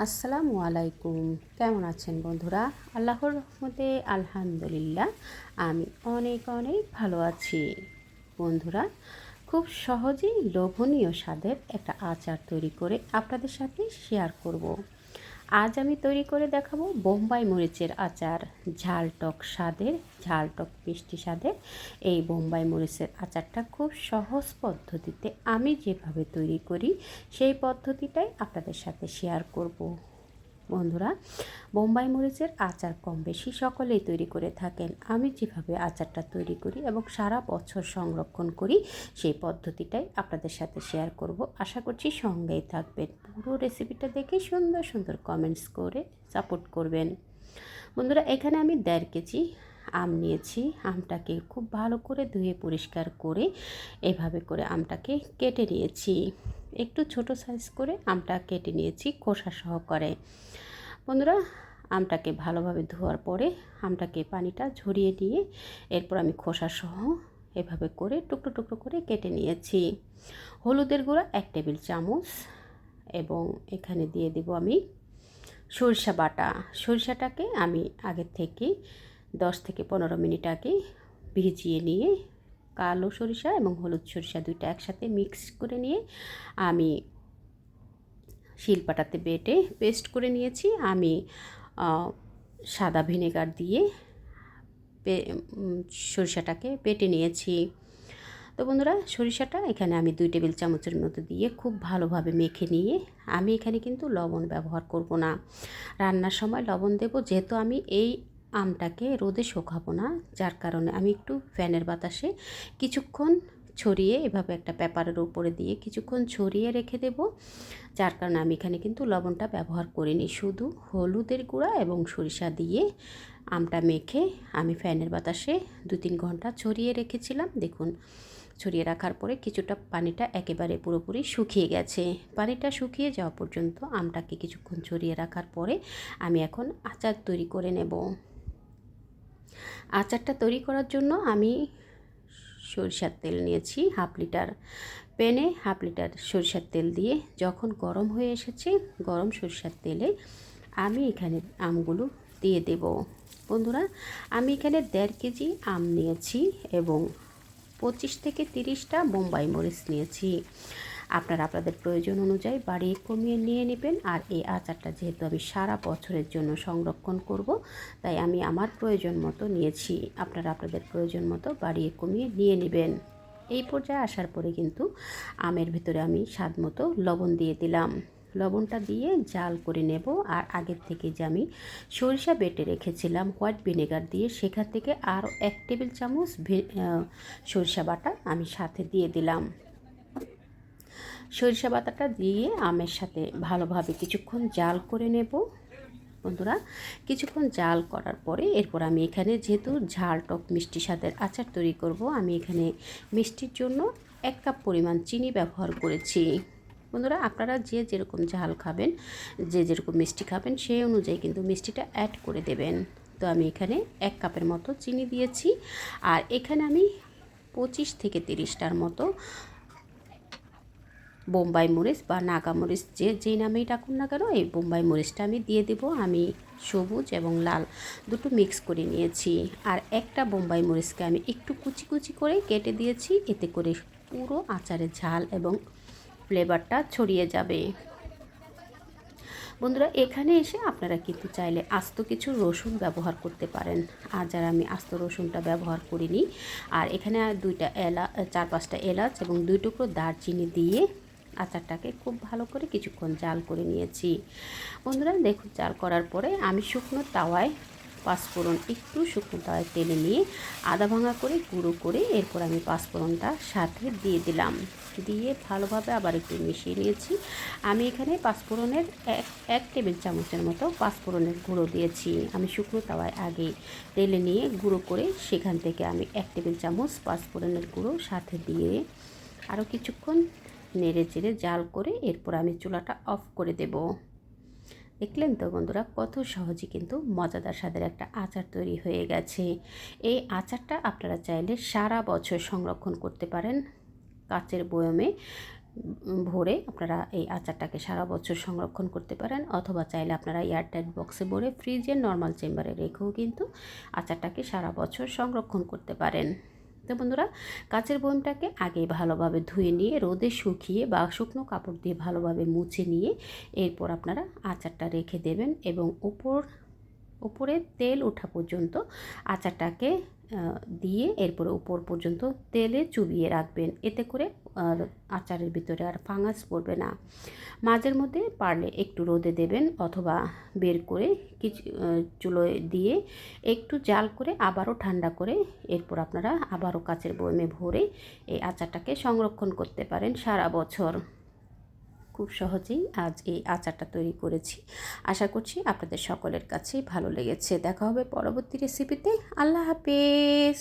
আসসালামু আলাইকুম। কেমন আছেন বন্ধুরা? আল্লাহর রহমতে আলহামদুলিল্লাহ আমি অনেক অনেক ভালো আছি। বন্ধুরা, খুব সহজেই লোভনীয় স্বাদের একটা আচার তৈরি করে আপনাদের সাথে শেয়ার করব। আজ আমি তৈরি করে দেখাবো বোম্বাই মরিচের আচার। ঝাল টক স্বাদের, ঝাল টক মিষ্টি স্বাদের এই বোম্বাই মরিচের আচারটা খুব সহজ পদ্ধতিতে আমি যেভাবে তৈরি করি সেই পদ্ধতিটাই আপনাদের সাথে শেয়ার করব। বন্ধুরা, বোম্বাই মরিচের আচার কম বেশি সকলেই তৈরি করে থাকেন। আমি যেভাবে আচারটা তৈরি করি এবং সারা বছর সংরক্ষণ করি সেই পদ্ধতিটাই আপনাদের সাথে শেয়ার করব। আশা করছি সঙ্গেই থাকবেন। পুরো রেসিপিটা দেখে সুন্দর সুন্দর কমেন্টস করে সাপোর্ট করবেন। বন্ধুরা, এখানে আমি 1.5 কেজি আম নিয়েছি। আমটাকে খুব ভালো করে ধুয়ে পরিষ্কার করে এভাবে করে আমটাকে কেটে নিয়েছি। একটু ছোট সাইজ করে আমটা কেটে নিয়েছি খোসা সহকারে। বন্ধুরা, আমটাকে ভালোভাবে ধোয়ার পরে আমটাকে পানিটা ঝরিয়ে নিয়ে এরপর আমি খোসা সহ এভাবে করে টুকরো টুকরো করে কেটে নিয়েছি। হলুদের গুঁড়া 1 টেবিল চামচ এবং এখানে দিয়ে দেব আমি সরিষা বাটা। সরিষাটাকে আমি আগের থেকে 10 থেকে 15 মিনিট আগে ভিজিয়ে নিয়ে কালো সরিষা এবং হলুদ সরিষা দুইটা একসাথে মিক্স করে নিয়ে আমি শিলপাটাতে বেটে পেস্ট করে নিয়েছি। আমি সাদা ভিনেগার দিয়ে সরিষাটাকে বেটে নিয়েছি। তো বন্ধুরা, সরিষাটা এখানে আমি 2 টেবিল চামচের মতো দিয়ে খুব ভালোভাবে মেখে নিয়ে আমি এখানে কিন্তু লবণ ব্যবহার করব না। রান্নার সময় লবণ দেব, যেহেতু আমি এই আমটাকে রোদে শুকাবো না, যার কারণে আমি একটু ফ্যানের বাতাসে কিছুক্ষণ ছড়িয়ে এভাবে একটা পেপারের উপরে দিয়ে কিছুক্ষণ ছড়িয়ে রেখে দেব। যার কারণে আমি এখানে কিন্তু লবণটা ব্যবহার করিনি, শুধু হলুদের গুঁড়া এবং সরিষা দিয়ে আমটা মেখে আমি ফ্যানের বাতাসে 2-3 ঘন্টা ছড়িয়ে রেখেছিলাম। দেখুন, ছড়িয়ে রাখার পরে কিছুটা পানিটা একেবারে পুরোপুরি শুকিয়ে গেছে। পানিটা শুকিয়ে যাওয়া পর্যন্ত আমটাকে কিছুক্ষণ ছড়িয়ে রাখার পরে আমি এখন আচার তৈরি করে নেব। আচারটা তৈরি করার জন্য আমি সরিষার তেল নিয়েছি 1/2 লিটার। প্যানে 1/2 লিটার সরিষার তেল দিয়ে যখন গরম হয়ে এসেছে, গরম সরিষার তেলে আমি এখানে আমগুলো দিয়ে দেব। বন্ধুরা, আমি এখানে 1.5 কেজি আম নিয়েছি এবং 25 থেকে 30টা বোম্বাই মরিচ নিয়েছি। আপনারা আপনাদের প্রয়োজন অনুযায়ী বাড়িয়ে কমিয়ে নিয়ে নেবেন। আর এই আচারটা যেহেতু আমি সারা বছরের জন্য সংরক্ষণ করব, তাই আমি আমার প্রয়োজন মতো নিয়েছি। আপনারা আপনাদের প্রয়োজন মতো বাড়িয়ে কমিয়ে নিয়ে নেবেন। এই পর্যায়ে আসার পরে কিন্তু আমের ভিতরে আমি স্বাদ মতো লবণ দিয়ে দিলাম। লবণটা দিয়ে জাল করে নেব। আর আগের থেকে যে আমি সরিষা বেটে রেখেছিলাম হোয়াইট ভিনেগার দিয়ে, সেখান থেকে আরও 1 টেবিল চামচ সরিষা বাটা আমি সাথে দিয়ে দিলাম। সরিষা বাটাটা দিয়ে আমের সাথে ভালোভাবে কিছুক্ষণ জাল করে নেব। বন্ধুরা, কিছুক্ষণ জাল করার পরে এরপর আমি এখানে যেহেতু ঝাল টক মিষ্টি স্বাদের আচার তৈরি করব, আমি এখানে মিষ্টির জন্য 1 কাপ পরিমাণ চিনি ব্যবহার করেছি। বন্ধুরা, আপনারা যে যেরকম ঝাল খাবেন, যে যেরকম মিষ্টি খাবেন সেই অনুযায়ী কিন্তু মিষ্টিটা অ্যাড করে দেবেন। তো আমি এখানে 1 কাপের মতো চিনি দিয়েছি। আর এখানে আমি 25 থেকে 30টার মতো বোম্বাই মরিচ বা নাগা মরিচ, যেই নামেই ডাকুন না কেন, এই বোম্বাই মরিচটা আমি দিয়ে দেব। আমি সবুজ এবং লাল দুটো মিক্স করে নিয়েছি। আর একটা বোম্বাই মরিচকে আমি একটু কুচি কুচি করে কেটে দিয়েছি, এতে করে পুরো আচারের ঝাল এবং ফ্লেভারটা ছড়িয়ে যাবে। বন্ধুরা, এখানে এসে আপনারা কিন্তু চাইলে আস্ত কিছু রসুন ব্যবহার করতে পারেন। আর যারা আমি আস্ত রসুনটা ব্যবহার করিনি, আর এখানে 4-5টা এলাচ এবং 2 টুকরো দারচিনি দিয়ে আচারটাকে খুব ভালো করে কিছুক্ষণ জাল করে নিয়েছি। বন্ধুরা, দেখুন, জাল করার পরে আমি শুকনো তাওয়ায় পাঁচফোড়ন একটু শুকনো তাওয়ায় তেলে নিয়ে আধা ভাঙা করে গুঁড়ো করে এরপর আমি পাঁচফোড়নটা সাথে দিয়ে দিলাম। দিয়ে ভালোভাবে আবার একটু মিশিয়ে নিয়েছি। আমি এখানে পাঁচফোড়নের এক টেবিল চামচের মতো পাঁচফোড়নের গুঁড়ো দিয়েছি। আমি শুকনো তাওয়ায় আগে তেলে নিয়ে গুঁড়ো করে সেখান থেকে আমি 1 টেবিল চামচ পাঁচফোড়নের গুঁড়ো সাথে দিয়ে আরও কিছুক্ষণ নেড়ে চেড়ে জাল করে এরপর আমি চুলাটা অফ করে দেব। দেখলেন তো বন্ধুরা, কত সহজে কিন্তু মজাদার স্বাদের একটা আচার তৈরি হয়ে গেছে। এই আচারটা আপনারা চাইলে সারা বছর সংরক্ষণ করতে পারেন কাচের বয়মে। ভরে আপনারা এই আচারটাকে সারা বছর সংরক্ষণ করতে পারেন, অথবা চাইলে আপনারা এয়ারটাইট বক্সে ভরে ফ্রিজের নর্মাল চেম্বারে রেখেও কিন্তু আচারটাকে সারা বছর সংরক্ষণ করতে পারেন। তো বন্ধুরা, কাচের বয়মটাকে আগে ভালোভাবে ধুয়ে নিয়ে রোদে শুকিয়ে বা শুকনো কাপড় দিয়ে ভালোভাবে মুছে নিয়ে এরপর আপনারা আচারটা রেখে দেবেন এবং উপরে তেল ওঠা পর্যন্ত আচারটাকে দিয়ে এরপরে উপর পর্যন্ত তেলে চুবিয়ে রাখবেন। এতে করে আচারের ভিতরে আর ফাঙ্গাস পড়বে না। মাঝের মধ্যে পারলে একটু রোদে দেবেন, অথবা বের করে কিছু চুলোয় দিয়ে একটু জাল করে আবারও ঠান্ডা করে এরপর আপনারা আবারও কাচের বয়মে ভরে এই আচারটাকে সংরক্ষণ করতে পারেন সারা বছর। খুব সহজেই আজ এই আচারটা তৈরি করেছি। আশা করছি আপনাদের সকলের কাছেই ভালো লেগেছে। দেখা হবে পরবর্তী রেসিপিতে। আল্লাহ হাফেজ।